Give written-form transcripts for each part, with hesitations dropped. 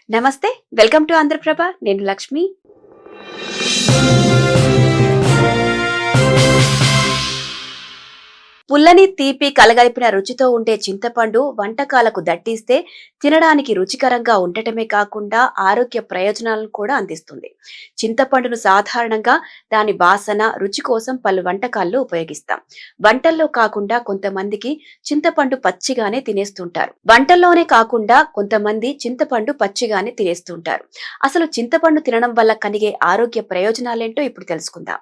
నమస్తే. Welcome to Andhra Prabha. నేను లక్ష్మి. పుల్లని తీపి కలగలిపిన రుచితో ఉండే చింతపండు వంటకాలకు దట్టిస్తే తినడానికి రుచికరంగా ఉండటమే కాకుండా ఆరోగ్య ప్రయోజనాలను కూడా అందిస్తుంది. చింతపండును సాధారణంగా దాని వాసన, రుచి కోసం పలు వంటకాల్లో ఉపయోగిస్తాం. వంటల్లో కాకుండా కొంతమందికి చింతపండు పచ్చిగానే తినేస్తుంటారు. వంటల్లోనే కాకుండా కొంతమంది చింతపండు పచ్చిగానే తినేస్తుంటారు. అసలు చింతపండు తినడం వల్ల కలిగే ఆరోగ్య ప్రయోజనాలేంటో ఇప్పుడు తెలుసుకుందాం.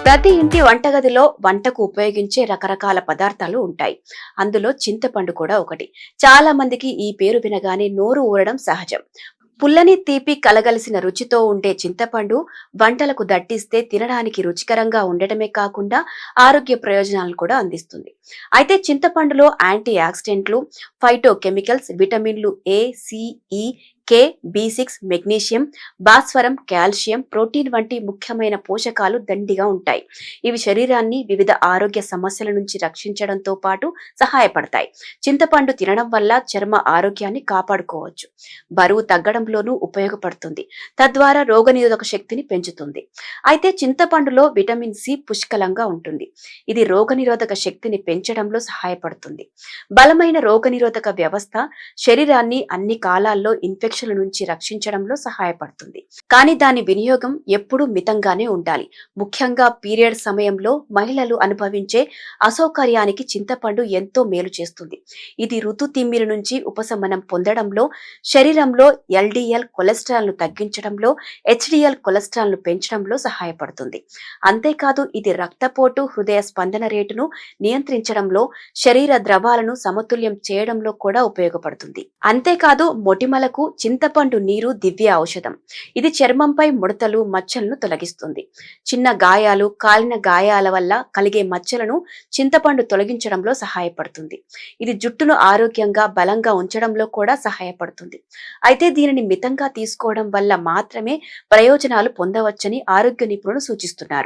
ప్రతి ఇంటి వంటగదిలో వంటకు ఉపయోగించే రకరకాల పదార్థాలు ఉంటాయి. అందులో చింతపండు కూడా ఒకటి. చాలా మందికి ఈ పేరు వినగానే నోరు ఊరడం సహజం. పుల్లని తీపి కలగలిసిన రుచితో ఉండే చింతపండు వంటలకు దట్టిస్తే తినడానికి రుచికరంగా ఉండటమే కాకుండా ఆరోగ్య ప్రయోజనాలను కూడా అందిస్తుంది. అయితే చింతపండులో యాంటీ ఆక్సిడెంట్లు, ఫైటో కెమికల్స్, విటమిన్లు ఏ, సి, ఈ, కే, బి6, మెగ్నీషియం, భాస్వరం, కాల్షియం, ప్రోటీన్ వంటి ముఖ్యమైన పోషకాలు దండిగా ఉంటాయి. ఇవి శరీరాన్ని వివిధ ఆరోగ్య సమస్యల నుంచి రక్షించడంతో పాటు సహాయపడతాయి. చింతపండు తినడం వల్ల చర్మ ఆరోగ్యాన్ని కాపాడుకోవచ్చు. బరువు తగ్గడంలోనూ ఉపయోగపడుతుంది. తద్వారా రోగనిరోధక శక్తిని పెంచుతుంది. అయితే చింతపండులో విటమిన్ సి పుష్కలంగా ఉంటుంది. ఇది రోగనిరోధక శక్తిని పెంచడంలో సహాయపడుతుంది. బలమైన రోగనిరోధక వ్యవస్థ శరీరాన్ని అన్ని కాలాల్లో ఇన్ఫెక్షన్ల నుంచి రక్షించడంలో సహాయపడుతుంది. కానీ దాని వినియోగం ఎప్పుడూ మితంగానే ఉండాలి. ముఖ్యంగా పీరియడ్ సమయంలో మహిళలు అనుభవించే అసౌకర్యానికి చింతపండు ఎంతో మేలు చేస్తుంది. ఇది ఋతుతిమ్మిరి నుంచి ఉపశమనం పొందడంలో, శరీరంలో ఎల్డిఎల్ కొలెస్ట్రాల్ ను తగ్గించడంలో, హెచ్డిఎల్ కొలెస్ట్రాల్ ను పెంచడంలో సహాయపడుతుంది. అంతేకాదు ఇది రక్తపోటు, హృదయ స్పందన రేటును నియంత్రించడంలో, శరీర ద్రవాలను సమతుల్యం చేయడంలో కూడా ఉపయోగపడుతుంది. అంతేకాదు మొటిమలకు చింతపండు నీరు దివ్య ఔషధం. ఇది చర్మంపై ముడతలు, మచ్చలను తొలగిస్తుంది. చిన్న గాయాలు, కాలిన గాయాల వల్ల కలిగే మచ్చలను చింతపండు తొలగించడంలో సహాయపడుతుంది. ఇది జుట్టును ఆరోగ్యంగా, బలంగా ఉంచడంలో కూడా సహాయపడుతుంది. అయితే దీనిని మితంగా తీసుకోవడం వల్ల మాత్రమే ప్రయోజనాలు పొందవచ్చని ఆరోగ్య నిపుణులు సూచిస్తున్నారు.